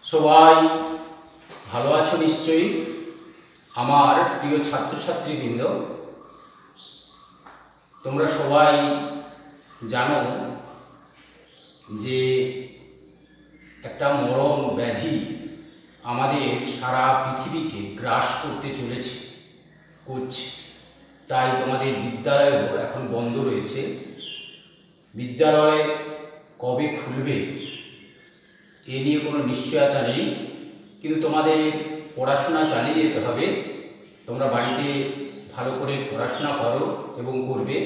সবাই ভালো আছো নিশ্চয়ই। আমার প্রিয় ছাত্রছাত্রীবৃন্দ, তোমরা সবাই জানো যে একটা মরণ ব্যাধি আমাদের সারা পৃথিবীকে গ্রাস করতে করছে। তাই তোমাদের বিদ্যালয়ও এখন বন্ধ রয়েছে। বিদ্যালয় কবে খুলবে এ নিয়ে কোনো নিশ্চয়তা নেই, কিন্তু তোমাদের পড়াশোনা চালিয়ে যেতে হবে। তোমরা বাড়িতে ভালো করে পড়াশোনা করো এবং করবে।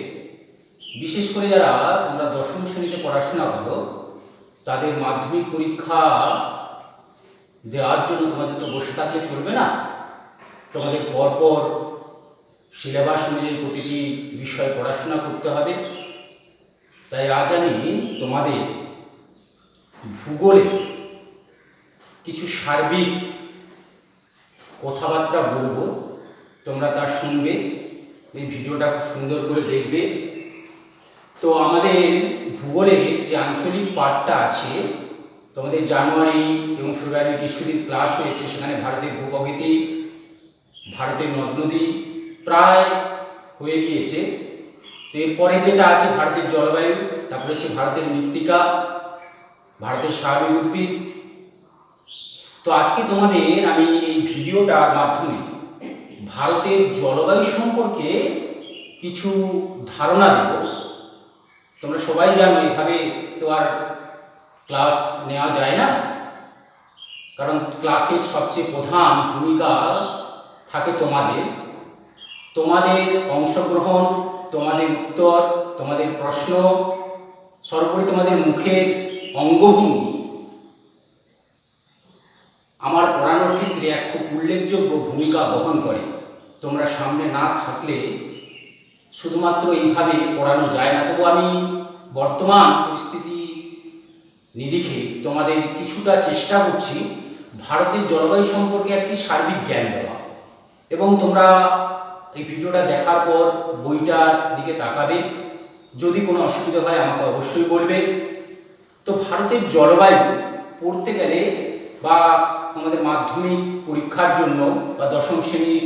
বিশেষ করে যারা তোমরা দশম শ্রেণীতে পড়াশোনা করো, তাদের মাধ্যমিক পরীক্ষা দেওয়ার জন্য তোমাদের তো বসে থাকলে চলবে না। তোমাদের পরপর সিলেবাস অনুযায়ী প্রতিটি বিষয় পড়াশোনা করতে হবে। তাই আজ আমি তোমাদের ভূগোলে কিছু সার্বিক কথাবার্তা বলবো, তোমরা তা শুনবে। এই ভিডিওটা খুব সুন্দর করে দেখবে। তো আমাদের ভূগোলে যে আঞ্চলিক পার্টটা আছে, তোমাদের জানুয়ারি এবং ফেব্রুয়ারি কিছুদিন ক্লাস হয়েছে, সেখানে ভারতের ভূপ্রকৃতি, ভারতের নদ নদী প্রায় হয়ে গিয়েছে। তো এরপরে যেটা আছে ভারতের জলবায়ু, তারপরে হচ্ছে ভারতের মৃত্তিকা, ভারতের স্বাভাবিক উদ্ভিদ। তো আজকে তোমাদের আমি এই ভিডিওটার মাধ্যমে ভারতের জলবায়ু সম্পর্কে কিছু ধারণা দেব। তোমরা সবাই জানো এভাবে তো আর ক্লাস নেওয়া যায় না, কারণ ক্লাসের সবচেয়ে প্রধান ভূমিকা থাকে তোমাদের অংশগ্রহণ, তোমাদের উত্তর, তোমাদের প্রশ্ন, সর্বোপরি তোমাদের মুখের অঙ্গভঙ্গি আমার পড়ানোর ক্ষেত্রে এক খুব উল্লেখযোগ্য ভূমিকা বহন করে। তোমরা সামনে না থাকলে শুধুমাত্র এইভাবে পড়ানো যায় না। তবু আমি বর্তমান পরিস্থিতি নিরিখে তোমাদের কিছুটা চেষ্টা করছি ভারতের জলবায়ু সম্পর্কে একটি সার্বিক জ্ঞান দেওয়া। এবং তোমরা এই ভিডিওটা দেখার পর বইটার দিকে তাকাবে। যদি কোনো অসুবিধা হয় আমাকে অবশ্যই বলবে। তো ভারতের জলবায়ু পড়তে গেলে বা আমাদের মাধ্যমিক পরীক্ষার জন্য বা দশম শ্রেণীর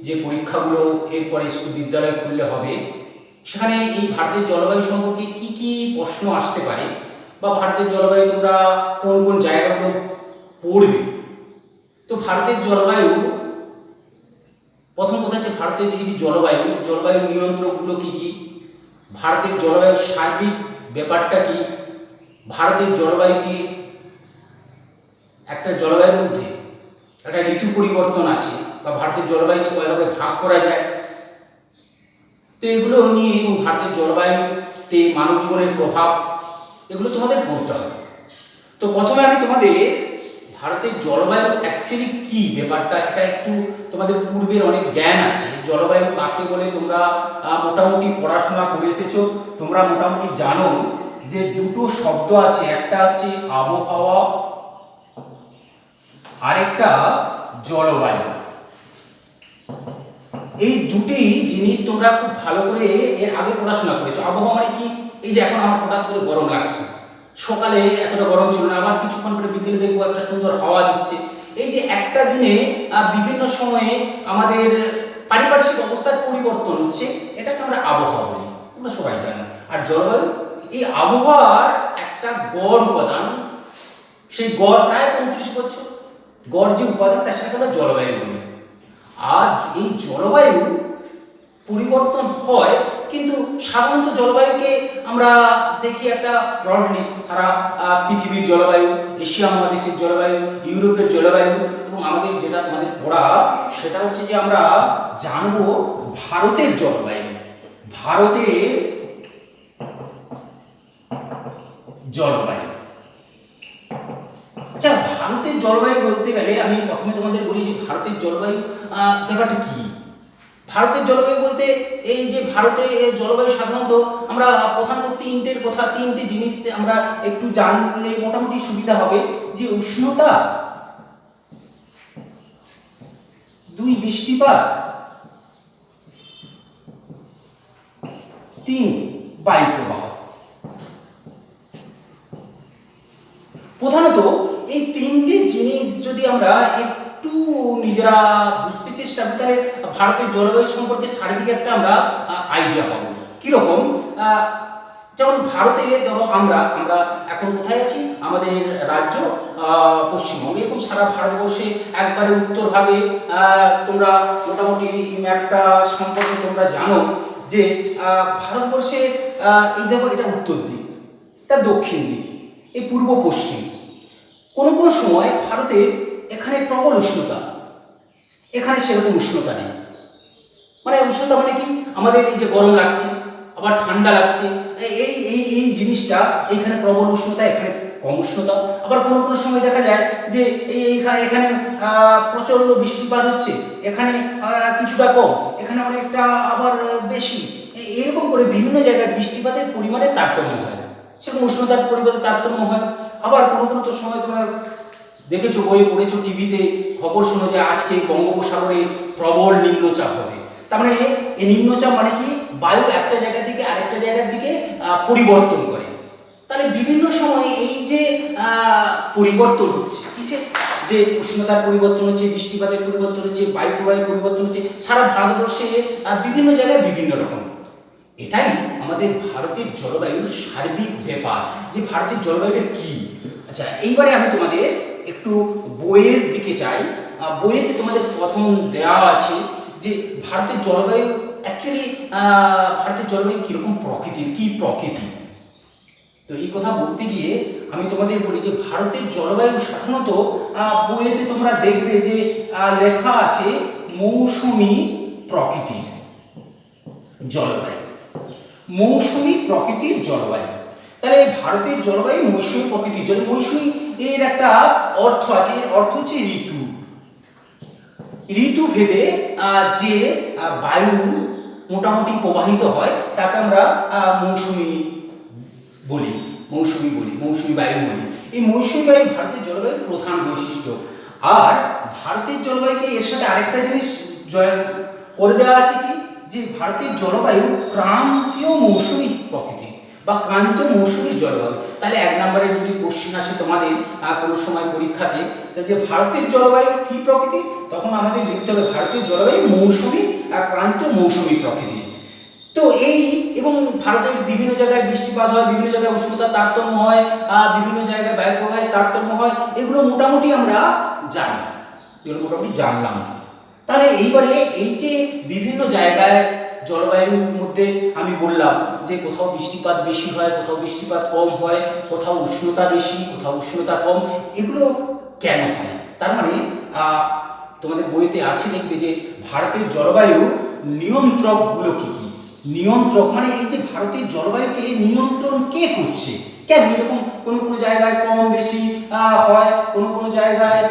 যে পরীক্ষাগুলো এরপরে স্কুল বিদ্যালয় খুললে হবে, সেখানে এই ভারতের জলবায়ু সম্পর্কে কি কি প্রশ্ন আসতে পারে বা ভারতের জলবায়ু তোমরা কোন কোন জায়গাগুলো পড়বে। তো ভারতের জলবায়ু, প্রথম কথা হচ্ছে ভারতের এই যে জলবায়ু নিয়ন্ত্রকগুলো কি কি, ভারতের জলবায়ুর সার্বিক ব্যাপারটা কি, ভারতের জলবায়ু কি একটা জলবায়ুর মধ্যে একটা ঋতু পরিবর্তন আছে বা ভারতের জলবায়ুকে কয়ভাবে ভাগ করা যায়। তো এগুলো নিয়ে এবং ভারতের জলবায়ুতে মানব জীবনের প্রভাব, এগুলো তোমাদের পড়তে হবে। তো প্রথমে আমি তোমাদের ভারতের জলবায়ু অ্যাকচুয়ালি কি ব্যাপারটা, এটা একটু তোমাদের পূর্বের অনেক জ্ঞান আছে। জলবায়ু কাকে বলে তোমরা মোটামুটি পড়াশোনা করে এসেছো। তোমরা মোটামুটি জানো যে দুটো শব্দ আছে, একটা হচ্ছে আবহাওয়া, আরেকটা জলবায়ু। এই দুটি জিনিস তোমরা খুব ভালো করে এর আগে পড়াশোনা করেছো। আবহাওয়া মানে কি, এই যে এখন আমার হঠাৎ করে গরম লাগছে, সকালে এতটা গরম ছিল না, আবার কিছুক্ষণ পরে বিকেলে দেখবো একটা সুন্দর হাওয়া দিচ্ছে। এই যে একটা দিনে বিভিন্ন সময়ে আমাদের পারিপার্শ্বিক অবস্থার পরিবর্তন হচ্ছে, এটাকে আমরা আবহাওয়া বলি, তোমরা সবাই জানো। আর জলবায়ু, এই আবহাওয়ার একটা গড় উপাদান, সেই গড় প্রায় 35 বছর, গড় যে উপাদান তার সাথে আমরা জলবায়ু বলি। আর এই জলবায়ু পরিবর্তন হয়, কিন্তু সাধারণত জলবায়ুকে আমরা দেখি একটা ব্রড লিস্ট, সারা পৃথিবীর জলবায়ু, এশিয়া মহাদেশের জলবায়ু, ইউরোপের জলবায়ু, এবং আমাদের যেটা আমাদের পড়া সেটা হচ্ছে যে আমরা জানবো ভারতের জলবায়ু। ভারতের জলবায়ু, আচ্ছা, ভারতের জলবায়ু বলতে গেলে আমি প্রথমে তোমাদের বলি যে ভারতের জলবায়ু ব্যাপারটা কি। ভারতের জলবায়ু বলতে এই যে ভারতের জলবায়ু সাধারণত আমরা প্রধানত তিনটে জিনিস আমরা একটু জানলে মোটামুটি সুবিধা হবে। যে উষ্ণতা, 2 বৃষ্টিপাত, 3 বায়ু প্রবাহ। প্রধানত এই তিনটে জিনিস যদি আমরা একটু নিজেরা বুঝতে চেষ্টা করি তাহলে ভারতের জলবায়ু সম্পর্কে সার্বিক একটা আমরা আইডিয়া পাবো। কিরকম? যেমন ভারতে ধরো আমরা এখন কোথায় আছি, আমাদের রাজ্য পশ্চিমবঙ্গ, এবং সারা ভারতবর্ষে একবারে উত্তর ভাগে তোমরা মোটামুটি ম্যাপটা সম্পর্কে তোমরা জানো যে ভারতবর্ষে এই দেখো এটা উত্তর দিক, এটা দক্ষিণ দিক, এই পূর্ব পশ্চিম। কোনো কোনো সময় ভারতে এখানে প্রবল উষ্ণতা, এখানে সেরকম উষ্ণতা নেই। মানে উষ্ণতা মানে কি, আমাদের এই যে গরম লাগছে আবার ঠান্ডা লাগছে, এই এই এই জিনিসটা এইখানে প্রবল উষ্ণতা, এখানে কম উষ্ণতা। আবার কোনো কোনো সময় দেখা যায় যে এখানে প্রচণ্ড বৃষ্টিপাত হচ্ছে, এখানে কিছুটা কম, এখানে অনেকটা আবার বেশি। এরকম করে বিভিন্ন জায়গায় বৃষ্টিপাতের পরিমাণে তারতম্য হয়, সেরকম উষ্ণতার পরিমাণে তারতম্য হয়। আবার কোনো কোনো তো সময় তোমরা দেখেছো, বই পড়েছো, টিভিতে খবর শোনো যে আজকে বঙ্গোপসাগরে প্রবল নিম্নচাপ হবে। তার মানে এই নিম্নচাপ মানে কি, বায়ু একটা জায়গা থেকে আরেকটা জায়গার দিকে পরিবর্তন করে। তাহলে বিভিন্ন সময় এই যে পরিবর্তন হচ্ছে, কিসের, যে উষ্ণতার পরিবর্তন হচ্ছে, বৃষ্টিপাতের পরিবর্তন হচ্ছে, বায়ু প্রবাহের পরিবর্তন হচ্ছে, সারা ভারতবর্ষে বিভিন্ন জায়গায় বিভিন্ন রকম। এটাই আমাদের ভারতের জলবায়ুর সার্বিক ব্যাপার, যে ভারতের জলবায়ুটা কি। আচ্ছা, এইবারে আমি তোমাদের একটু বইয়ের দিকে চাই। বইয়েতে তোমাদের প্রথম দেওয়া আছে যে ভারতের জলবায়ু অ্যাকচুয়ালি ভারতের জলবায়ু কীরকম প্রকৃতির, কি প্রকৃতি। তো এই কথা বলতে গিয়ে আমি তোমাদের বলি যে ভারতের জলবায়ু সাধারণত বইয়েতে তোমরা দেখবে যে লেখা আছে মৌসুমী প্রকৃতির জলবায়ু, মৌসুমী প্রকৃতির জলবায়ু। তাহলে ভারতের জলবায়ু মৌসুমী প্রকৃতির জল। মৌসুমী এর একটা অর্থ আছে, এর অর্থ হচ্ছে ঋতু। ঋতু ভেদে যে বায়ু মোটামুটি প্রবাহিত হয় তাকে আমরা মৌসুমী বলি, মৌসুমী বায়ু বলি। এই মৌসুমী বায়ু ভারতের জলবায়ুর প্রধান বৈশিষ্ট্য। আর ভারতের জলবায়ুকে এর সাথে আরেকটা জিনিস করে দেওয়া আছে কি, যে ভারতের জলবায়ু ক্রান্তীয় মৌসুমী প্রকৃতি বা ক্রান্তীয় মৌসুমী জলবায়ু। তাহলে 1 নম্বরে যদি কোশ্চেন আসে তোমাদের কোনো সময় পরীক্ষাতে, যে ভারতের জলবায়ু কি প্রকৃতি, তখন আমাদের লিখতে হবে ভারতের জলবায়ু মৌসুমী আর ক্রান্তীয় মৌসুমী প্রকৃতি। তো এই, এবং ভারতের বিভিন্ন জায়গায় বৃষ্টিপাত হয়, বিভিন্ন জায়গায় উষ্ণতার তারতম্য হয়, বিভিন্ন জায়গায় বায়ু প্রবাহের তারতম্য হয়, এগুলো মোটামুটি আমরা জানি, এগুলো মোটামুটি জানলাম। তাহলে এইবারে এই যে বিভিন্ন জায়গায় জলবায়ুর মধ্যে আমি বললাম যে কোথাও বৃষ্টিপাত বেশি হয়, কোথাও বৃষ্টিপাত কম হয়, কোথাও উষ্ণতা বেশি, কোথাও উষ্ণতা কম, এগুলো কেন হয়? তার মানে তোমাদের বইতে আছে দেখবে যে ভারতের জলবায়ু নিয়ন্ত্রকগুলো কি কি। নিয়ন্ত্রক মানে এই যে ভারতের জলবায়ুকে নিয়ন্ত্রণ কে করছে, কেন এরকম কোনো কোনো জায়গায় কম বেশি হয়, কোনো কোনো জায়গায়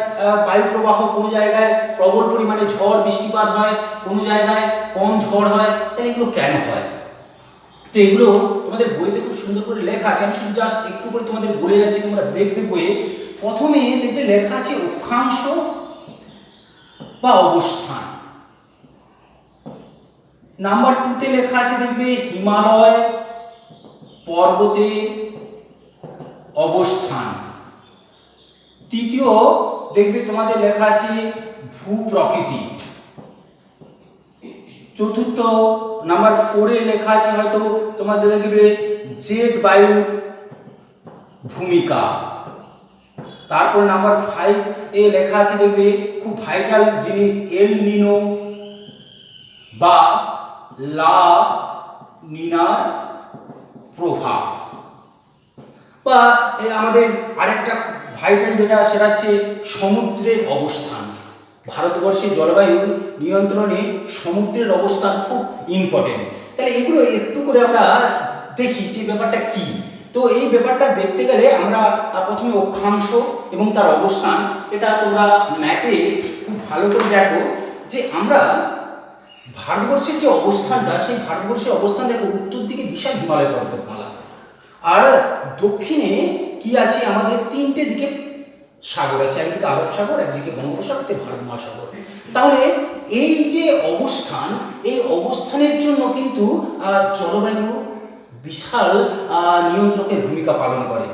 বায়ু প্রবাহ, কোনো জায়গায় প্রবল পরিমাণে ঝড় বৃষ্টিপাত হয়, কোনো জায়গায় কম ঝড় হয়। তাহলে এগুলো কেন হয়? তো এগুলো তোমাদের বইতে খুব সুন্দর করে লেখা আছে। আমি শুধু জাস্ট একটু করে তোমাদের বলে যাচ্ছি, তোমরা দেখবে বইয়ে। প্রথমে দেখবে লেখা আছে অক্ষাংশ বা অবস্থান। নাম্বার 2তে লেখা আছে দেখবে হিমালয় পর্বতে অবস্থান। তৃতীয় দেখবে তোমাদের লেখা আছে ভূপ্রকৃতি। চতুর্থ নাম্বার 4-এ লেখা আছে হয়তো তোমাদের দেখবে জেট বায়ুর ভূমিকা। তারপর নাম্বার 5-এ লেখা আছে দেখবে খুব ভাইটাল জিনিস, এল নিনো বা লা নিনার প্রভাব। বা আমাদের আরেকটা ভাইটাল যেটা, সেটা হচ্ছে সমুদ্রের অবস্থান। ভারতবর্ষের জলবায়ু নিয়ন্ত্রণে সমুদ্রের অবস্থান খুব ইম্পর্টেন্ট। তাহলে এগুলো একটু করে আমরা দেখি যে ব্যাপারটা কি। তো এই ব্যাপারটা দেখতে গেলে আমরা প্রথমে অক্ষাংশ এবং তার অবস্থান, এটা তোমরা ম্যাপে খুব ভালো করে দেখো যে আমরা ভারতবর্ষের যে অবস্থানটা, সেই ভারতবর্ষের অবস্থান দেখো, উত্তর দিকে বিশাল হিমালয় পর্বতমালা, আর দক্ষিণে কি আছে, আমাদের 3টে দিকে সাগর আছে, একদিকে আরব সাগর, একদিকে বঙ্গোপসাগর, একদিকে ভারত মহাসাগর। তাহলে এই যে অবস্থান, এই অবস্থানের জন্য কিন্তু জলবায়ু বিশাল নিয়ন্ত্রকের ভূমিকা পালন করে।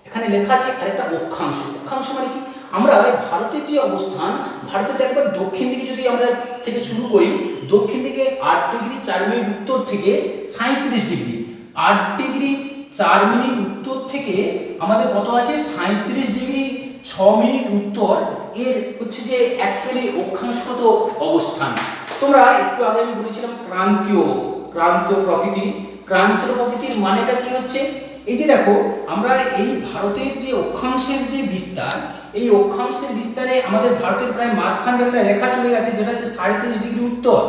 এখানে লেখা আছে আরেকটা অক্ষাংশ। অক্ষাংশ মানে কি? আমরা ভারতের যে অবস্থান, ভারতের একবার দক্ষিণ দিকে যদি আমরা থেকে শুরু করি, দক্ষিণ দিকে 8 ডিগ্রি 4 মিনিট উত্তর থেকে 37 ডিগ্রি, 8 ডিগ্রি 4 মিনিট উত্তর থেকে আমাদের কত আছে 37 ডিগ্রি 6 মিনিট উত্তর, এর হচ্ছে যে অ্যাকচুয়ালি অক্ষাংশগত অবস্থান। তোমরা একটু আগে আমি বলেছিলাম ক্রান্তীয় প্রকৃতি। ক্রান্তীয় প্রকৃতির মানেটা কি হচ্ছে? এই যে দেখো, আমরা এই ভারতের যে অক্ষাংশের যে বিস্তার, এই অক্ষাংশের বিস্তারে আমাদের ভারতের প্রায় মাঝখানে একটা রেখা চলে গেছে, যেটা হচ্ছে 37 ডিগ্রি উত্তর,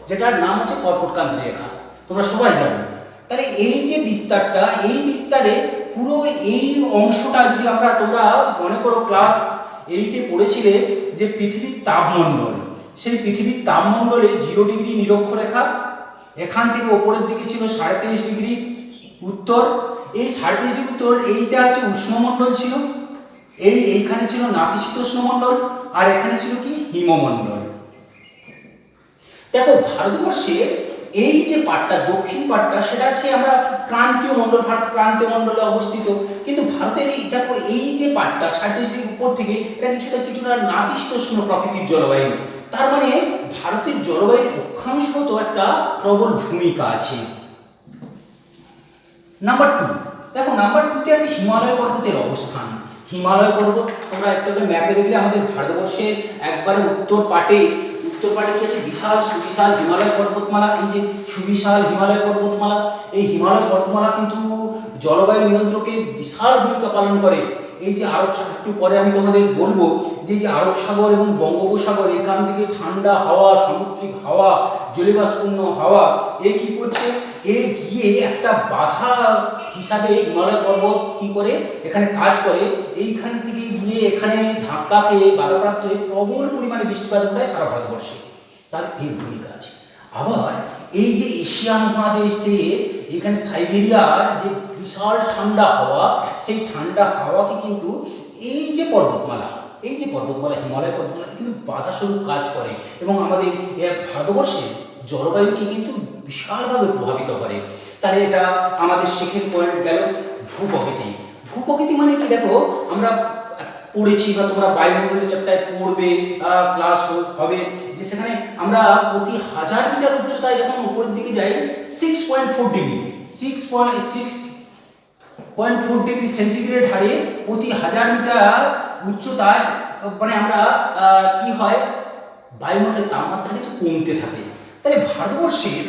যেটার নাম হচ্ছে কর্কটক্রান্তি রেখা, তোমরা সবাই জানো। তাহলে এই যে বিস্তারটা, এই বিস্তারে পুরো এই অংশটা যদি আমরা, তোমরা মনে করো ক্লাস 8-এ পড়েছিলে যে পৃথিবীর তাপমণ্ডল, সেই পৃথিবীর তাপমণ্ডলে 0 ডিগ্রি নিরক্ষরেখা, এখান থেকে ওপরের দিকে ছিল 37 ডিগ্রি উত্তর, এই 37 ডিগ্রি উত্তর, এইটা হচ্ছে উষ্ণমণ্ডল ছিল, এইখানে ছিল নাতিশীতোষ্ণমণ্ডল, আর এখানে ছিল কি হিমমণ্ডল। দেখো ভারতবর্ষে এই যে পাটটা, দক্ষিণ পাটটা, সেটা হচ্ছে আমরা ক্রান্তীয় মণ্ডল, ভারত ক্রান্তীয় মণ্ডলে অবস্থিত। কিন্তু ভারতের এই দেখো, এই যে পাটটা 37 ডিগ্রি উপর থেকে, এটা কিছুটা নাতিশীতোষ্ণ প্রকৃতির জলবায়ু। তার মানে ভারতের জলবায়ুর অক্ষাংশগত একটা প্রবল ভূমিকা আছে। নাম্বার 2, দেখো নাম্বার 2-তে আছে হিমালয় পর্বতের অবস্থান। হিমালয় পর্বত তোমরা একটু ম্যাপে দেখলে আমাদের ভারতবর্ষের একবারে উত্তর পাটে কি আছে, বিশাল সুবিশাল হিমালয় পর্বতমালা। এই যে সুবিশাল হিমালয় পর্বতমালা, এই হিমালয় পর্বতমালা কিন্তু জলবায়ু নিয়ন্ত্রণে বিশাল ভূমিকা পালন করে। এই যে আরব সাগর, একটু পরে আমি তোমাদের বলবো যে আরব সাগর এবং বঙ্গোপসাগর, এখান থেকে ঠান্ডা হাওয়া, সামুদ্রিক হাওয়া, জলীয়বাষ্পূর্ণ হাওয়া, এ কি করছে, এ গিয়ে একটা বাধা হিসাবে হিমালয় পর্বত কি করে এখানে কাজ করে, এইখান থেকে গিয়ে এখানে ধাক্কা খেয়ে বাধাপ্রাপ্ত হয়ে প্রবল পরিমাণে বৃষ্টিপাত ঘটায় সারা ভারতবর্ষে। তার এই ভূমিকা আছে। আবার এই যে এশিয়া মহাদেশে এখানে সাইবেরিয়ার যে বিশাল ঠান্ডা হাওয়া, সেই ঠান্ডা হাওয়াকে কিন্তু এই যে পর্বতমালা হিমালয় পর্বতমালা কিন্তু বাধা স্বরূপ কাজ করে, এবং আমাদের ভারতবর্ষের জলবায়ুকে কিন্তু বিশালভাবে প্রভাবিত করে। তাহলে এটা আমাদের সেকেন্ড পয়েন্ট গেল ভূপ্রকৃতি। ভূপ্রকৃতি মানে কি? দেখো আমরা পড়েছি বা তোমরা বায়ুমণ্ডলের চ্যাপ্টারে পড়বে, ক্লাস হবে, যে সেখানে আমরা প্রতি 1000 মিটার উচ্চতায় যখন উপরের দিকে যাই 6.4 ডিগ্রি সেন্টিগ্রেড হারে প্রতি 1000 মিটার উচ্চতায় মানে আমরা কি হয়, বায়ুমণ্ডলের তাপমাত্রা কিন্তু কমতে থাকে। তাহলে ভারতবর্ষের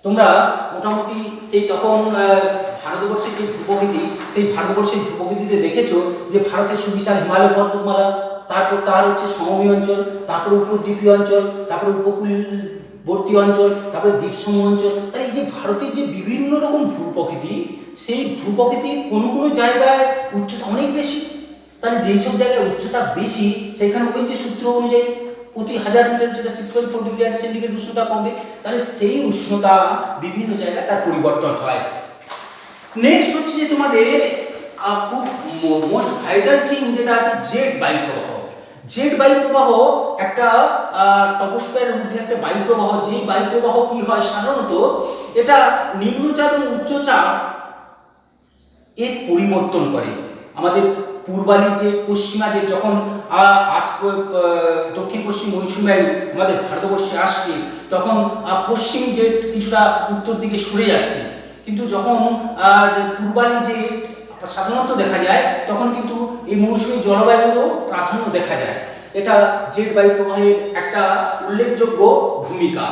তোমরা মোটামুটি সেই তখন ভারতবর্ষের যে ভূপ্রকৃতি, সেই ভারতবর্ষের ভূপ্রকৃতিতে দেখেছো যে ভারতের সুবিশাল হিমালয় পর্বতমালা, তারপর তার হচ্ছে সমভূমি অঞ্চল, তারপরে উপদ্বীপীয় অঞ্চল, তারপরে উপকূলবর্তী অঞ্চল, তারপরে দ্বীপসমূহ অঞ্চল। তাহলে এই যে ভারতের যে বিভিন্ন রকম ভূপ্রকৃতি, সেই ভূপ্রকৃতির কোনো জায়গায় উচ্চতা অনেক বেশি। তাহলে যেই সব জায়গায় উচ্চতা বেশি, সেখানে ওই যে সূত্র অনুযায়ী প্রতি 1000 মিটার যেটা 6.4 ডিগ্রি সেন্টিগ্রেড উষ্ণতা কমবে, তাহলে সেই উষ্ণতা বিভিন্ন জায়গায় তার পরিবর্তন হয়। নেক্সট হচ্ছে যে তোমাদের খুব মোস্ট ভাইটাল থিং যেটা আছে জেট বায়ু প্রবাহ। জেট বায়ু প্রবাহ একটা টপোস্ফিয়ারের মধ্যে একটা বায়ু প্রবাহ, যেই বায়ু প্রবাহ কি হয় সাধারণত, এটা নিম্নচাপ এবং উচ্চচাপ এর পরিবর্তন করে। আমাদের পূর্বালি যে পশ্চিমা যে যখন দক্ষিণ পশ্চিম মৌসুমী বায়ু আমাদের ভারতবর্ষে আসছে, তখন পশ্চিমী যে কিছুটা উত্তর দিকে সরে যাচ্ছে, কিন্তু যখন পূর্বালি যে সাধারণত দেখা যায়, তখন কিন্তু এই মৌসুমী জলবায়ুরও প্রাধান্য দেখা যায়। এটা জেট বায়ু প্রবাহের একটা উল্লেখযোগ্য ভূমিকা।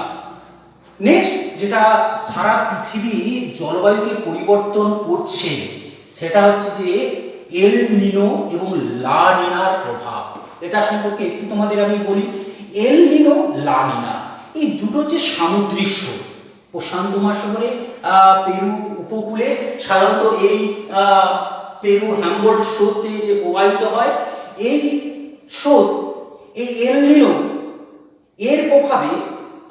নেক্সট যেটা সারা পৃথিবীর জলবায়ুকে পরিবর্তন করছে, সেটা হচ্ছে যে এল নিনো এবং লা নিনার প্রভাব। এটা সম্পর্কে একটু তোমাদের আমি বলি। এল নিনো, লা নিনা, এই দুটো হচ্ছে সামুদ্রিক স্রোত। প্রশান্ত মহাসাগরে পেরু উপকূলে সাধারণত এই পেরু হ্যাম্বোল্ট স্রোতে যে প্রবাহিত হয়, এই স্রোত, এই এল নিনো এর প্রভাবে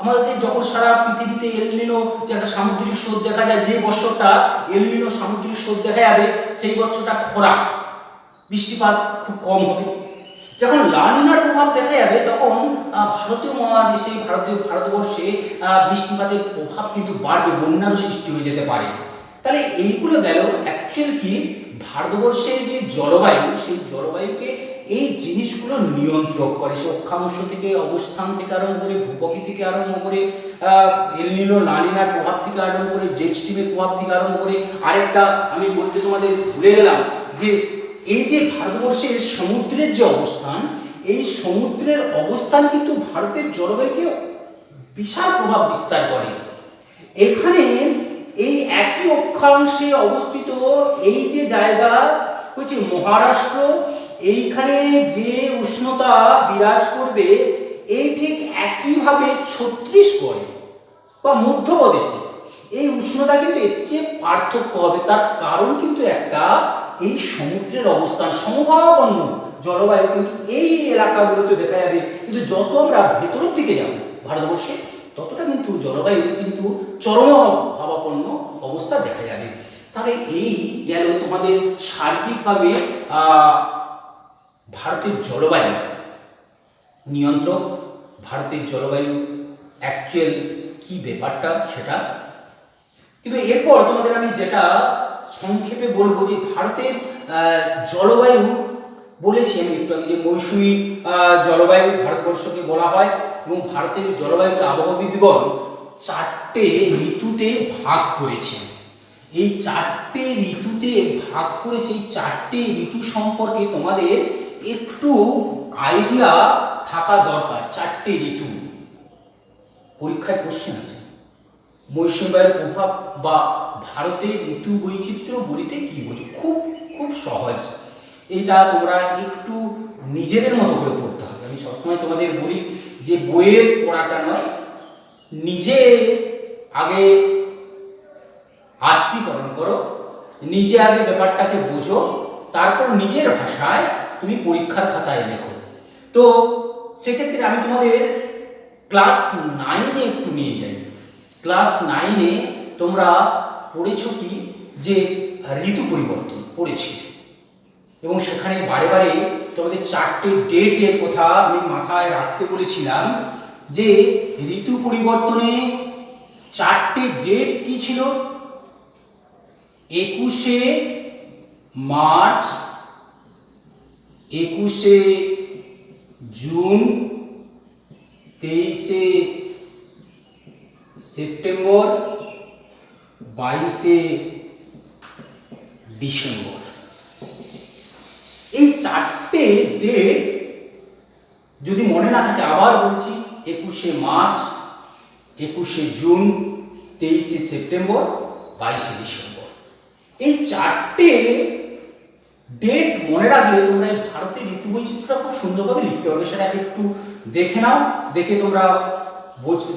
আমাদের যখন সারা পৃথিবীতে এল নিনো যে একটা সামুদ্রিক স্রোত দেখা যায়, যে বছরটা এল নিনো সামুদ্রিক স্রোত দেখা যাবে, সেই বছরটা খরা, বৃষ্টিপাত খুব কম হবে। যখন লা নিনার প্রভাব দেখা যাবে, তখন ভারতীয় মহাদেশে ভারতবর্ষে বৃষ্টিপাতের প্রভাব কিন্তু বাড়বে, বন্যার সৃষ্টি হয়ে যেতে পারে। তাহলে এইগুলো গেল অ্যাকচুয়াল কি ভারতবর্ষের যে জলবায়ু, সেই জলবায়ুকে এই জিনিসগুলো নিয়ন্ত্রণ করে। সে অক্ষাংশ থেকে, অবস্থান থেকে আরম্ভ করে, ভূপকি থেকে আরম্ভ করে, এল নিনো লা নিনার প্রভাব থেকে আরম্ভ করে, জেট স্ট্রিমের প্রভাব থেকে আরম্ভ করে। আরেকটা আমি বলতে তোমাদের ভুলে গেলাম যে এই যে ভারতবর্ষের সমুদ্রের যে অবস্থান, এই সমুদ্রের অবস্থান কিন্তু ভারতের জলবায়ুকে বিশাল প্রভাব বিস্তার করে। এখানে এই একই অক্ষাংশে অবস্থিত এই যে জায়গা হচ্ছে মহারাষ্ট্র, এইখানে যে উষ্ণতা বিরাজ করবে এই ঠিক একইভাবে ছত্তিশগড়ে বা মধ্যপ্রদেশে এই উষ্ণতা কিন্তু এর চেয়ে পার্থক্য হবে। তার কারণ কিন্তু একটা, এই সমুদ্রের অবস্থান, সমভাবাপন্ন জলবায়ু কিন্তু এই এলাকাগুলোতে দেখা যাবে। কিন্তু যত আমরা ভেতরের দিকে যাব ভারতবর্ষে, ততটা কিন্তু জলবায়ু কিন্তু চরমভাবাপন্ন অবস্থা দেখা যাবে। তাহলে এই গেল তোমাদের সার্বিকভাবে ভারতের জলবায়ু নিয়ন্ত্রক, ভারতের জলবায়ু অ্যাকচুয়াল কি ব্যাপারটা সেটা। কিন্তু এরপর তোমাদের আমি যেটা সংক্ষেপে বলবো যে ভারতের জলবায়ু, বলেছি আমি একটু আগে যে মৌসুমী জলবায়ু ভারতবর্ষকে বলা হয়, এবং ভারতের জলবায়ুকে আবহাওয়াবিদগণ 4টে ঋতুতে ভাগ করেছেন। এই 4টে ঋতুতে ভাগ করেছে। এই 4টে ঋতু সম্পর্কে তোমাদের একটু আইডিয়া থাকা দরকার। 4টে ঋতু পরীক্ষায় কোশ্চেন আসে। মৌসুমী বায়ুর প্রভাব বা ভারতের ঋতু বৈচিত্র্য বলিতে কি বোঝো? খুব খুব সহজ। এটা তোমরা একটু নিজেদের মতো করে পড়তে হবে। আমি সবসময় তোমাদের বলি যে বইয়ের পড়াটা নয়, নিজে আগে আত্মীকরণ করো, নিজে আগে ব্যাপারটাকে বোঝো, তারপর নিজের ভাষায় তুমি পরীক্ষার খাতায় লেখো। তো সেক্ষেত্রে আমি তোমাদের ক্লাস 9-এ একটু নিয়ে যাই। ক্লাস 9-এ তোমরা পড়েছো কি যে ঋতু পরিবর্তন পড়েছি, এবং সেখানে বারে বারে তোমাদের 4টে ডেটের কথা আমি মাথায় রাখতে বলেছিলাম। যে ঋতু পরিবর্তনে 4টে ডেট কি ছিল? 21শে মার্চ, 21শে জুন, 23শে সেপ্টেম্বর, 22শে ডিসেম্বর। এই 4টে ডেট যদি মনে না থাকে আবার বলছি, 21শে মার্চ, 21শে জুন, 23শে সেপ্টেম্বর, 22শে ডিসেম্বর। এই 4টে ডেট মনে রাখলে তোমরা এই ভারতের ঋতু বৈচিত্র্যটা খুব সুন্দরভাবে লিখতে পারবে। সেটা একটু দেখে নাও, দেখে তোমরা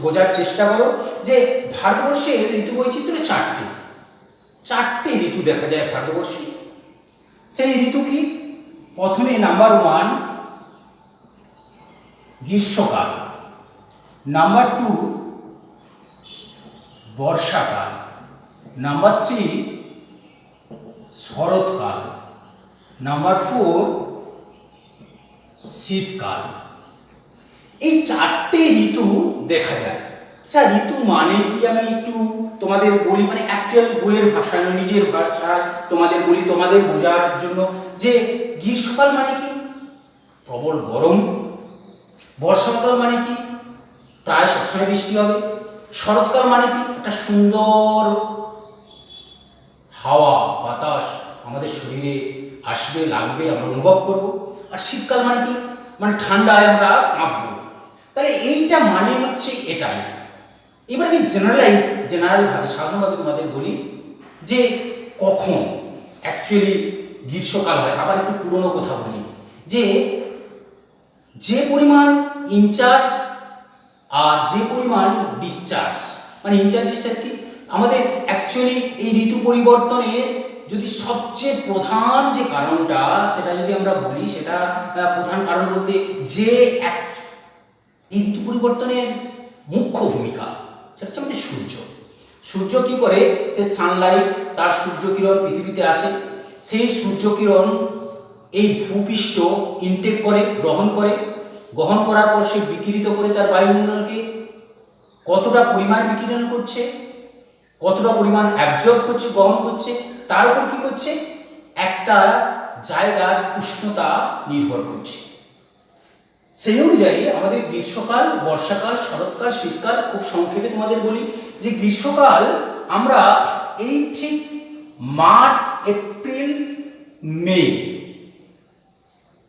বোঝার চেষ্টা করো যে ভারতবর্ষের ঋতু বৈচিত্র্য 4টে ঋতু দেখা যায় ভারতবর্ষে। সেই ঋতু কি? প্রথমে নাম্বার 1 গ্রীষ্মকাল, নাম্বার 2 বর্ষাকাল, নাম্বার 3 শরৎকাল, নাম্বার 4 শীতকাল। এই 4টে ঋতু দেখা যায়। আচ্ছা, ঋতু মানে কি আমি একটু তোমাদের বলি, মানে অ্যাকচুয়াল বইয়ের ভাষা নয়, নিজের ভাষায় তোমাদের বলি তোমাদের বোঝার জন্য। যে গ্রীষ্মকাল মানে কি? প্রবল গরম। বর্ষাকাল মানে কি? প্রায় সবসময় বৃষ্টি হবে। শরৎকাল মানে কি? একটা সুন্দর হাওয়া বাতাস আমাদের শরীরে আসবে, লাগবে, আমরা অনুভব করব। আর শীতকাল মানে কি? মানে ঠান্ডায় আমরা কাঁপবো। তাহলে এইটা মানে হচ্ছে এটাই। এবার আমি জেনারেলভাবে সাধারণভাবে তোমাদের বলি যে কখন অ্যাকচুয়ালি গ্রীষ্মকাল হয়। আবার একটু পুরনো কথা বলি যে পরিমাণ ইনচার্জ আর যে পরিমাণ ডিসচার্জ, মানে ইনচার্জ ডিসচার্জ কি আমাদের অ্যাকচুয়ালি এই ঋতু পরিবর্তনের যদি সবচেয়ে প্রধান যে কারণটা সেটা যদি আমরা বলি, সেটা প্রধান কারণ বলতে যে এই ঋতু পরিবর্তনের মুখ্য ভূমিকা সেটা হচ্ছে আমাদের সূর্য কি করে? সে সানলাইট, তার সূর্যকিরণ পৃথিবীতে আসে। সেই সূর্যকিরণ এই ভূপৃষ্ঠ ইনটেক করে, গ্রহণ করার পর সে বিকিরিত করে তার বায়ুমণ্ডলকে। কতটা পরিমাণ বিকিরণ করছে, কতটা পরিমাণ অ্যাবজর্ব করছে, গ্রহণ করছে, তার উপর কি করছে? একটা জায়গার উষ্ণতা নির্ভর করছে। সেই অনুযায়ী আমাদের গ্রীষ্মকাল, বর্ষাকাল, শরৎকাল, শীতকাল, খুব সংক্ষেপে তোমাদের বলি যে গ্রীষ্মকাল আমরা এই ঠিক মার্চ, এপ্রিল,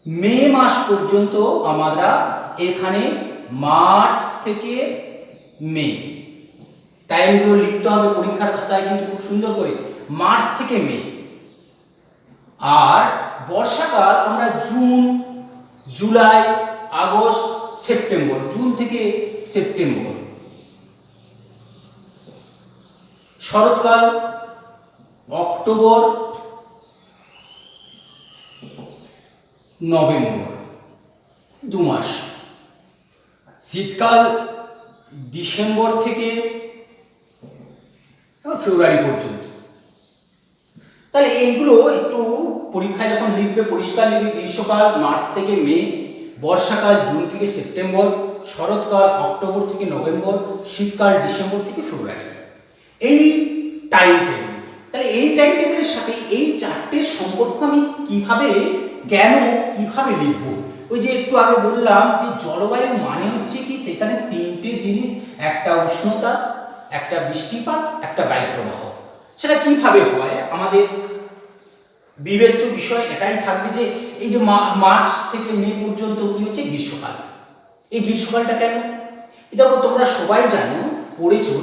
মে মাস পর্যন্ত আমরা এখানে মার্চ থেকে মে, টাইমগুলো লিখতে হবে পরীক্ষার খাতায় কিন্তু খুব সুন্দর করে, মার্চ থেকে মে। আর বর্ষাকাল আমরা June, July, August, September, June থেকে সেপ্টেম্বর। শরৎকাল অক্টোবর, নভেম্বর, 2 মাস। শীতকাল ডিসেম্বর থেকে ফেব্রুয়ারি পর্যন্ত। তাহলে এইগুলো একটু পরীক্ষায় যখন লিখবে পরিষ্কার লিখবে। গ্রীষ্মকাল মার্চ থেকে মে, বর্ষাকাল জুন থেকে সেপ্টেম্বর, শরৎকাল অক্টোবর থেকে নভেম্বর, শীতকাল ডিসেম্বর থেকে ফেব্রুয়ারি। এই টাইম টেবিল। তাহলে এই টাইম টেবিলের সাথে এই চারটের সম্পর্ক আমি কিভাবে কিভাবে লিখব? ওই যে একটু আগে বললাম যে জলবায়ু মানে হচ্ছে কি, সেখানে তিনটে জিনিস, একটা উষ্ণতা, একটা বৃষ্টিপাত, একটা বায়ু প্রবাহ। সেটা কিভাবে হয় আমাদের বিবেচ্য বিষয় এটাই থাকবে যে এই যে মার্চ থেকে মে পর্যন্ত কি হচ্ছে গ্রীষ্মকাল। এই গ্রীষ্মকালটা কেন? দেখো তোমরা সবাই জানো, পড়েছো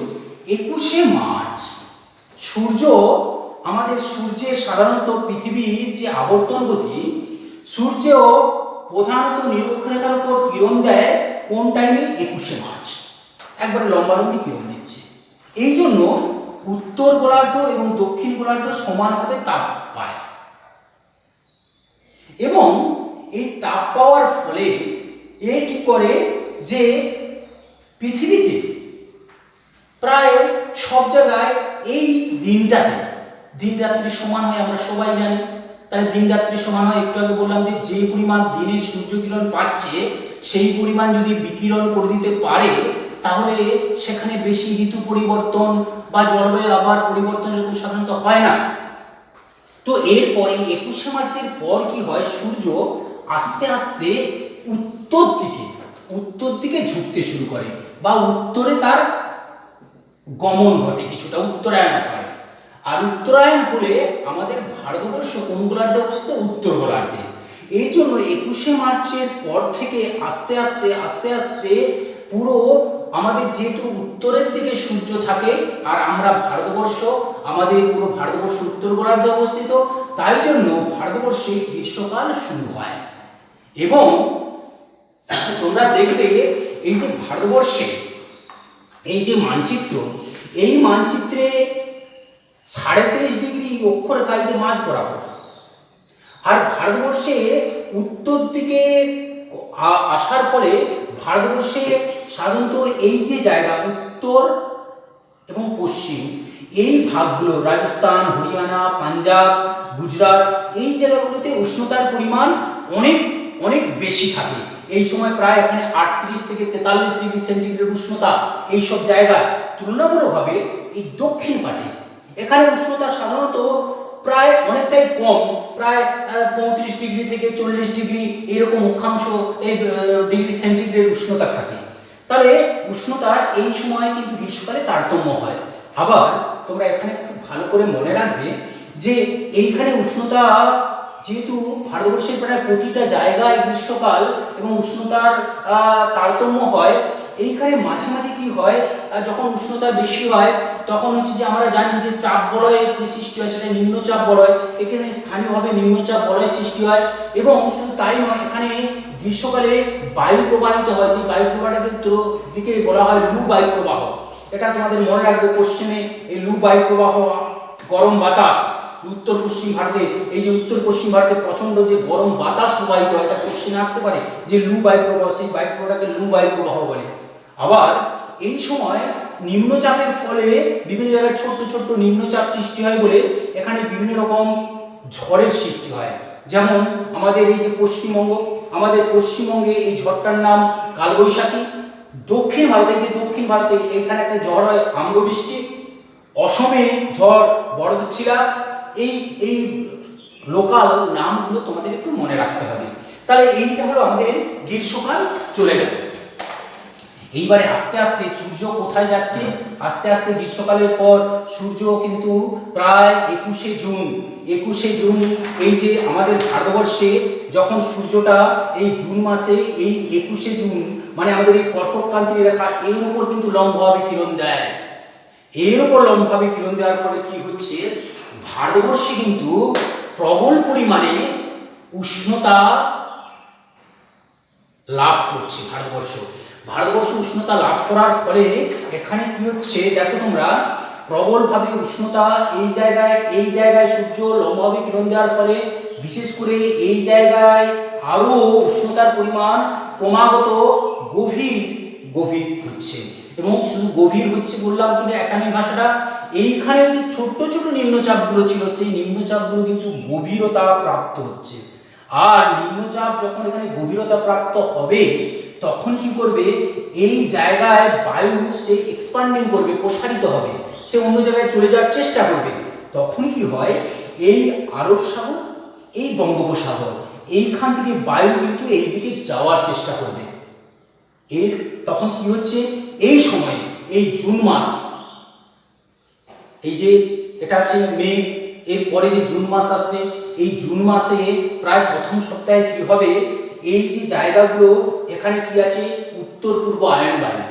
21শে মার্চ সূর্য, আমাদের সূর্যের সাধারণত পৃথিবীর যে আবর্তন গতি, সূর্য প্রধানত নিরক্ষরেখার উপর কিরণ দেয় কোন টাইমে? 21শে মার্চ, একবারে লম্বালম্বি কিরণ দিচ্ছে। এই জন্য উত্তর গোলার্ধ এবং দক্ষিণ গোলার্ধ সমানভাবে তাপ পায়, এবং এই তাপ পাওয়ার ফলে এ কি করে যে পৃথিবীতে প্রায় সব জায়গায় এই দিনটাতে দিন রাত্রি সমান হয়, আমরা সবাই জানি। তাহলে দিন রাত্রি সমান হয়, একটু আগে বললাম যে পরিমাণ দিনের সূর্য কিরণ পাচ্ছে সেই পরিমাণ যদি বিকিরণ করে দিতে পারে তাহলে সেখানে বেশি ঋতু পরিবর্তন বা জলবায়ু আবহাওয়ার পরিবর্তন এরকম সাধারণত হয় না। তো এরপরে 21শে মার্চের পর কি হয়, সূর্য আস্তে আস্তে উত্তর দিকে ঝুঁকতে শুরু করে, বা উত্তরে তার গমন ঘটে, কিছুটা উত্তরায়ণ হয়। আর উত্তরায়ণ হলে আমাদের ভারতবর্ষ কোন গোলার্ধে অবস্থিত? উত্তর গোলার্ধে। এই জন্য 21শে মার্চের পর থেকে আস্তে আস্তে পুরো আমাদের যেহেতু উত্তরের দিকে সূর্য থাকে, আর আমরা আমাদের পুরো ভারতবর্ষ উত্তর গোলার্ধে অবস্থিত, তাই জন্য ভারতবর্ষে গ্রীষ্মকাল শুরু হয়। এবং তোমরা দেখবে এই যে ভারতবর্ষে এই যে মানচিত্র, এই মানচিত্রে 23.5 ডিগ্রি অক্ষরেখায় যে মাঝ বরাবর, আর ভারতবর্ষে উত্তর দিকে আসার ফলে ভারতবর্ষে সাধারণত এই যে জায়গা উত্তর এবং পশ্চিম, এই ভাগগুলো রাজস্থান, হরিয়ানা, পাঞ্জাব, গুজরাট, এই জায়গাগুলোতে উষ্ণতার পরিমাণ অনেক বেশি থাকে। এই সময় প্রায় এখানে 38 থেকে 43 ডিগ্রি সেন্টিগ্রেড উষ্ণতা। এই সব জায়গায় তুলনামূলকভাবে এই দক্ষিণ পাটে এখানে উষ্ণতা সাধারণত প্রায় অনেকটাই কম, প্রায় 35 ডিগ্রি থেকে 40 ডিগ্রি এরকম অক্ষাংশ এই ডিগ্রি সেন্টিগ্রেড উষ্ণতা থাকে। তাহলে উষ্ণতার এই সময় কিন্তু গ্রীষ্মকালে তারতম্য হয়। আবার তোমরা এখানে খুব ভালো করে মনে রাখবে যে এইখানে উষ্ণতা যেহেতু ভারতবর্ষের প্রায় প্রতিটা জায়গায় গ্রীষ্মকাল এবং উষ্ণতার তারতম্য হয়, এইখানে মাঝে মাঝে কি হয়, যখন উষ্ণতা বেশি হয় তখন হচ্ছে যে আমরা জানি যে চাপ বলয়ের যে সৃষ্টি হয় সেটা নিম্নচাপ বলয়, এখানে স্থানীয়ভাবে নিম্নচাপ বলয় সৃষ্টি হয়। এবং শুধু তাই নয়, এখানে গ্রীষ্মকালে বায়ু প্রবাহিত হয়, যে বায়ু প্রবাহটাকে দিকে বলা হয় লু বায়ু প্রবাহ। এটা তোমাদের মনে রাখবে, পশ্চিমে এই লু বায়ু প্রবাহ, গরম বাতাস উত্তর পশ্চিম ভারতে, এই যে উত্তর পশ্চিম ভারতে প্রচন্ড যে গরম বাতাস প্রবাহিত হয়, এটা পশ্চিমে আসতে পারে, যে লু বায়ু প্রবাহ, সেই বায়ু প্রবাহটাকে লু বায়ু প্রবাহ বলে। আবার এই সময় নিম্নচাপের ফলে বিভিন্ন জায়গায় ছোট্ট নিম্নচাপ সৃষ্টি হয় বলে এখানে বিভিন্ন রকম ঝড়ের সৃষ্টি হয়। যেমন আমাদের এই যে আমাদের পশ্চিমবঙ্গে এই ঝড়টার নাম কালবৈশাখী। দক্ষিণ ভারতে এখানে একটা ঝড় হয় আম্রবৃষ্টি। অসমে ঝড় বরদচ্ছিলা। এই লোকাল নামগুলো তোমাদের একটু মনে রাখতে হবে। তাহলে এইটা হলো আমাদের গ্রীষ্মকাল চলে গেল। এইবারে আস্তে আস্তে সূর্য কোথায় যাচ্ছে, আস্তে আস্তে গ্রীষ্মকালের পর সূর্য কিন্তু প্রায় 21শে জুন এই যে আমাদের ভারতবর্ষে যখন সূর্যটা এই জুন মাসে এই 21শে জুন মানে আমাদের এই কর্কটক্রান্তি রেখা এর উপর কিন্তু লম্বভাবে কিরণ দেয়। এর উপর লম্বভাবে কিরণ দেওয়ার ফলে কি হচ্ছে, ভারতবর্ষে কিন্তু প্রবল পরিমাণে উষ্ণতা লাভ করছে। ভারতবর্ষ উষ্ণতা লাভ করার ফলে এখানে কি হচ্ছে দেখো তোমরা, প্রবলভাবে উষ্ণতা এই জায়গায় সূর্য লম্বভাবে কিরণ দেওয়ার ফলে বিশেষ করে এই জায়গায় আরো উষ্ণতার পরিমাণ ক্রমাগত গভীর হচ্ছে। এবং শুধু গভীর হচ্ছে বললাম কিন্তু এখানে ভাষাটা, এইখানে যে ছোট ছোট নিম্নচাপগুলো ছিল সেই নিম্নচাপগুলো কিন্তু গভীরতা প্রাপ্ত হচ্ছে। আর নিম্নচাপ যখন এখানে গভীরতা প্রাপ্ত হবে তখন কি করবে, এই জায়গায় বায়ু সে এক্সপান্ডিং করবে, প্রসারিত হবে, সে অন্য জায়গায় চলে যাওয়ার চেষ্টা করবে। তখন কি হয়, এই আরব সাগর, এই বঙ্গোপসাগর, এইখান থেকে বায়ু কিন্তু এই দিকে যাওয়ার চেষ্টা করবে। তখন কি হচ্ছে, এই সময় এই জুন মাস, এই যে এটা হচ্ছে মে, এরপরে যে জুন মাস আসবে, এই জুন মাসে প্রায় প্রথম সপ্তাহে কি হবে, এই যে জায়গাগুলো এখানে কি আছে, উত্তর পূর্ব আয়ন বায়ু,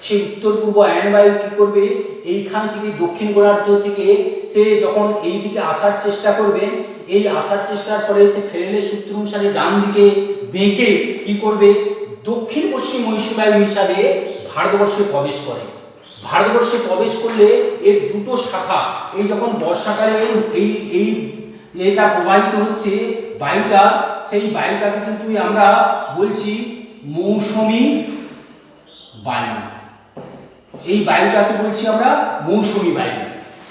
সেই উত্তর পূর্ব আয়ন বায়ু কি করবে, এইখান থেকে দক্ষিণ গোলার্ধ থেকে সে যখন এই দিকে আসার চেষ্টা করবে, এই আসার চেষ্টার ফলে সে ফেরেলের সূত্র অনুসারে ডান দিকে বেঁকে কি করবে, দক্ষিণ পশ্চিম মৌসুমী বায়ু হিসাবে ভারতবর্ষে প্রবেশ করলে এর দুটো শাখা, এই যখন বর্ষাকালে এটা প্রবাহিত হচ্ছে বায়ুটা, সেই বায়ুটাকে কিন্তু আমরা বলছি মৌসুমী বায়ু। এই বায়ুটাকে বলছি আমরা মৌসুমী বায়ু।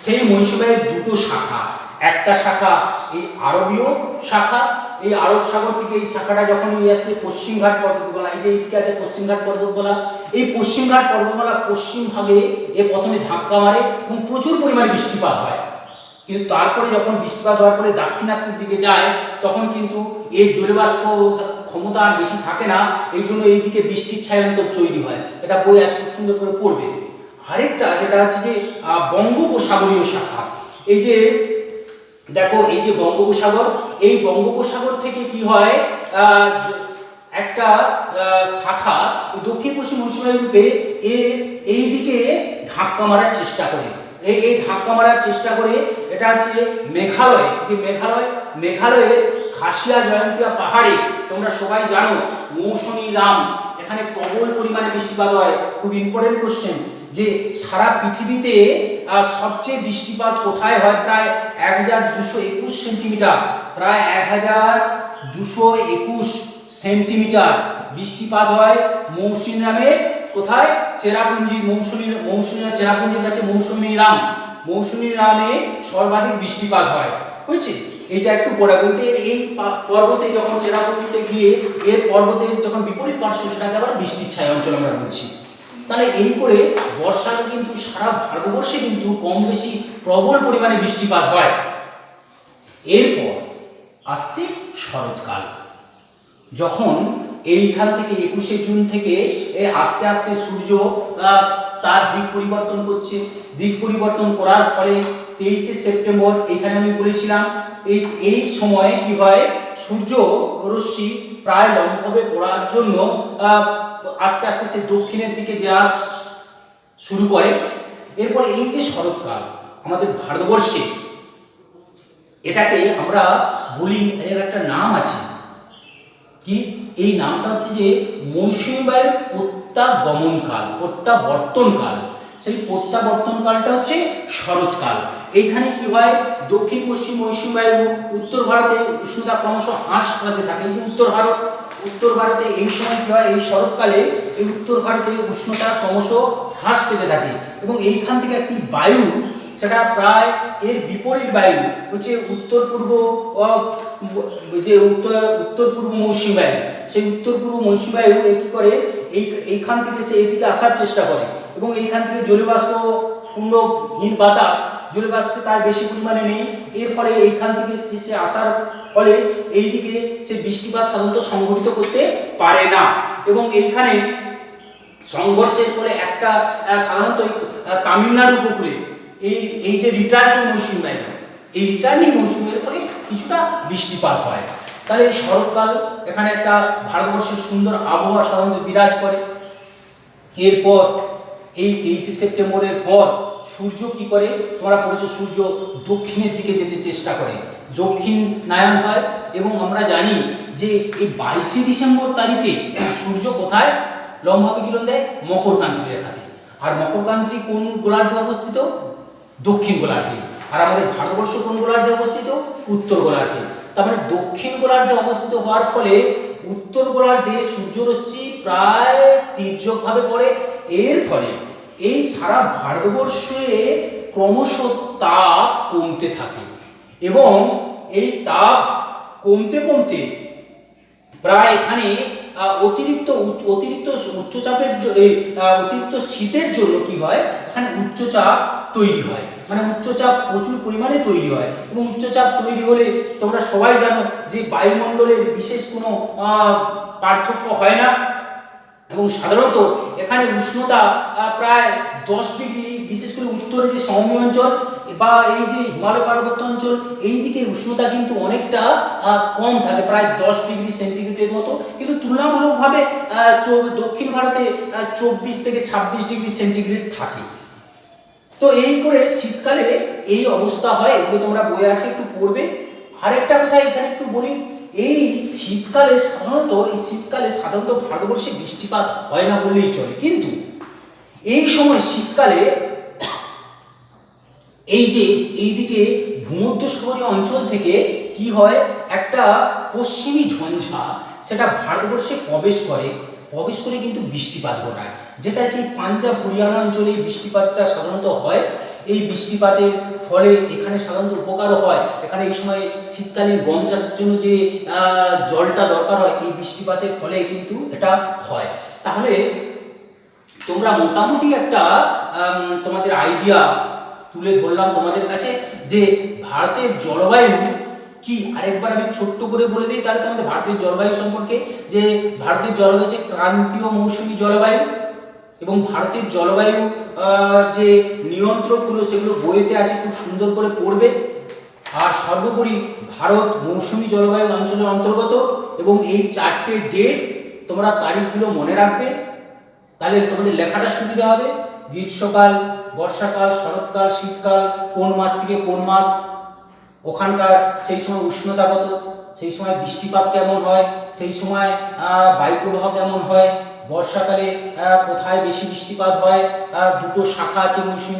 সেই মৌসুমী বায়ুর দুটো শাখা, একটা শাখা এই আরবীয় শাখা, এই আরব সাগর থেকে এই শাখাটা যখন আসছে পশ্চিমঘাট পর্বতমালা, এই যে এইদিকে আছে পশ্চিমঘাট পর্বতমালা, এই পশ্চিমঘাট পর্বতমালা পশ্চিম ভাগে এ প্রথমে ধাক্কা মারে এবং প্রচুর পরিমাণে বৃষ্টিপাত হয়। কিন্তু তারপরে যখন বৃষ্টিপাত হওয়ার পরে দাক্ষিণাত্যের দিকে যায় তখন কিন্তু এর জলবাষ্প ক্ষমতা আর বেশি থাকে না, এই জন্য এইদিকে বৃষ্টির ছায়ান্তর তৈরি হয়। এটা বই আজ খুব সুন্দর করে পড়বে। আরেকটা যেটা হচ্ছে যে বঙ্গোপসাগরীয় শাখা, এই যে দেখো এই যে বঙ্গোপসাগর, এই বঙ্গোপসাগর থেকে কি হয়, একটা শাখা দক্ষিণ পশ্চিম মৌসুমী রূপে এই দিকে ধাক্কা মারার চেষ্টা করে, এই ধাক্কা মারার চেষ্টা করে। এটা হচ্ছে মেঘালয়, যে মেঘালয়ের খাসিয়া জয়ন্তিয়া পাহাড়ে তোমরা সবাই জানো মৌসুমী রাম, এখানে প্রবল পরিমাণে বৃষ্টিপাত হয়। খুব ইম্পর্টেন্ট কোশ্চেন, যে সারা পৃথিবীতে সবচেয়ে বৃষ্টিপাত কোথায় হয়, প্রায় 1221 সেন্টিমিটার, প্রায় 1221 সেন্টিমিটার বৃষ্টিপাত হয় মৌসুমী রামের কোথায়, চেরাপুঞ্জি, চেরাপুঞ্জির কাছে মৌসুমী রামে সর্বাধিক বৃষ্টিপাত হয়। বুঝছি, এটা একটু পড়া বলতে, এই পর্বতে যখন চেরাপুঞ্জিতে গিয়ে এর পর্বতের যখন বিপরীত পার্শ্ব সেটাকে আবার বৃষ্টির ছায়া অঞ্চল আমরা বলছি। তাহলে এই করে বর্ষাকালে কিন্তু সারা ভারতবর্ষে কিন্তু কম বেশি প্রবল পরিমাণে বৃষ্টিপাত হয়। এরপর আসছে শরৎকাল, যখন এইখান থেকে 21শে জুন থেকে আস্তে আস্তে সূর্য তার দিক পরিবর্তন করার ফলে 23শে সেপ্টেম্বর, এখানে আমি বলেছিলাম এই সময়ে কি হয়, সূর্য রশ্মি প্রায় লম্বভাবে পড়ার জন্য আস্তে আস্তে সে দক্ষিণের দিকে যাওয়া শুরু করে। এরপর এই যে শরৎকাল আমাদের ভারতবর্ষে, এটাকে আমরা বলি, এর একটা নাম আছে কি, এই নামটা হচ্ছে যে মৌসুমী বায়ুর প্রত্যাবর্তনকাল। সেই প্রত্যাবর্তনকালটা হচ্ছে শরৎকাল। এইখানে কি হয়, দক্ষিণ পশ্চিম মৌসুমী বায়ু উত্তর ভারতে উষ্ণতা ক্রমশ হ্রাস পেতে থাকে। এই যে উত্তর ভারতে এই সময় কি হয়, এই শরৎকালে এই উত্তর ভারতে উষ্ণতা ক্রমশ হ্রাস পেতে থাকে এবং এইখান থেকে একটি বায়ু, সেটা প্রায় এর বিপরীত বায়ু হচ্ছে উত্তর পূর্ব মৌসুমী বায়ু। সেই উত্তর পূর্ব মৌসুমী বায়ু কি করে, এইখান থেকে সে এইদিকে আসার চেষ্টা করে এবং এইখান থেকে জলীয়বাষ্পহীন বাতাস জলীয় বাষ্প তার বেশি পরিমাণে নেই, এর ফলে এইখান থেকে সে আসার ফলে এইদিকে সে বৃষ্টিপাত সাধারণত সংঘটিত করতে পারে না। এবং এইখানে সংঘর্ষের ফলে একটা সাধারণত তামিলনাড়ু উপকূলে এই যে রিটার্নিং মৌসুম দেয়, এই রিটার্নিং মৌসুমের ফলে কিছুটা বৃষ্টিপাত হয়। তাহলে এই শরৎকাল এখানে একটা ভারতবর্ষের সুন্দর আবহাওয়া সাধারণত বিরাজ করে। এরপর এই 23শে সেপ্টেম্বরের পর সূর্য কি করে, তোমরা পড়েছো সূর্য দক্ষিণের দিকে যেতে চেষ্টা করে, দক্ষিণায়ন হয়। এবং আমরা জানি যে এই 22শে ডিসেম্বর তারিখে সূর্য কোথায় লম্বভাবে কিরণ দেয়, মকরকান্তি রেখাতে। আর মকরকান্তি কোন গোলার্ধে অবস্থিত, দক্ষিণ গোলার্ধে। আর আমাদের ভারতবর্ষ কোন গোলার্ধে অবস্থিত, উত্তর গোলার্ধে। তার মানে দক্ষিণ গোলার্ধে অবস্থিত হওয়ার ফলে উত্তর গোলার্ধে সূর্যরশ্মি প্রায় তির্যকভাবে পড়ে। এর ফলে এই সারা ভারতবর্ষে ক্রমশ তাপ কমতে থাকে এবং এই তাপ কমতে কমতে প্রায় এখানে অতিরিক্ত উচ্চচাপের অতিরিক্ত শীতের জন্য কি হয়, এখানে উচ্চচাপ তৈরি হয়, মানে উচ্চচাপ প্রচুর পরিমাণে তৈরি হয়। এবং উচ্চচাপ তৈরি হলে তোমরা সবাই জানো যে বায়ুমণ্ডলের বিশেষ কোনো পার্থক্য হয় না এবং সাধারণত এখানে উষ্ণতা প্রায় 10 ডিগ্রি, বিশেষ করে উত্তরে যে সমভূমি অঞ্চল বা এই যে হিমালয় পার্বত্য অঞ্চল, এই দিকে উষ্ণতা কিন্তু অনেকটা কম থাকে, প্রায় 10 ডিগ্রি সেন্টিগ্রেডের মতো, কিন্তু তুলনামূলকভাবে দক্ষিণ ভারতে 24 থেকে 26 ডিগ্রি সেন্টিগ্রেড থাকে। তো এই করে শীতকালে এই অবস্থা হয়, এগুলো তোমরা বইয়ে আছে একটু পড়বে। আরেকটা কথা এখানে একটু বলি, এই শীতকালে সাধারণত ভারতবর্ষে বৃষ্টিপাত হয় না বললেই চলে, কিন্তু এই সময় শীতকালে এই যে এইদিকে ভূমধ্যসাগরীয় অঞ্চল থেকে কি হয়, একটা পশ্চিমী ঝঞ্ঝা সেটা ভারতবর্ষে প্রবেশ করে কিন্তু বৃষ্টিপাত ঘটায়, যেটা হচ্ছে পাঞ্জাব হরিয়ানা অঞ্চলে বৃষ্টিপাতটা সাধারণত হয়। এই বৃষ্টিপাতের ফলে এখানে সাধারণত উপকারও হয়। এখানে এই সময় শীতকালীন গম চাষের জন্য যে জলটা দরকার হয়, এই বৃষ্টিপাতের ফলে কিন্তু এটা হয়। তাহলে তোমরা মোটামুটি একটা তোমাদের আইডিয়া তুলে ধরলাম তোমাদের কাছে যে ভারতের জলবায়ু কি। আরেকবার আমি ছোট্ট করে বলে দিই তাহলে তোমাদের ভারতের জলবায়ু সম্পর্কে, যে ভারতের জলবায়ু হচ্ছে ক্রান্তীয় মৌসুমী জলবায়ু এবং ভারতের জলবায়ু যে নিয়ন্ত্রকগুলো সেগুলো বইতে আছে, খুব সুন্দর করে পড়বে। আর সর্বোপরি ভারত মৌসুমী জলবায়ু অঞ্চলের অন্তর্গত এবং এই 4টে ডেট তোমরা তারিখগুলো মনে রাখবে, তাহলে তোমাদের লেখাটা সুবিধা হবে। গ্রীষ্মকাল, বর্ষাকাল, শরৎকাল, শীতকাল, কোন মাস থেকে কোন মাস, ওখানকার সেই সময় উষ্ণতা কত, সেই সময় বৃষ্টিপাত কেমন হয়, সেই সময় বায়ুপ্রবাহ কেমন হয়, বর্ষাকালে কোথায় বেশি বৃষ্টিপাত হয়, দুটো শাখা আছে মৌসুমী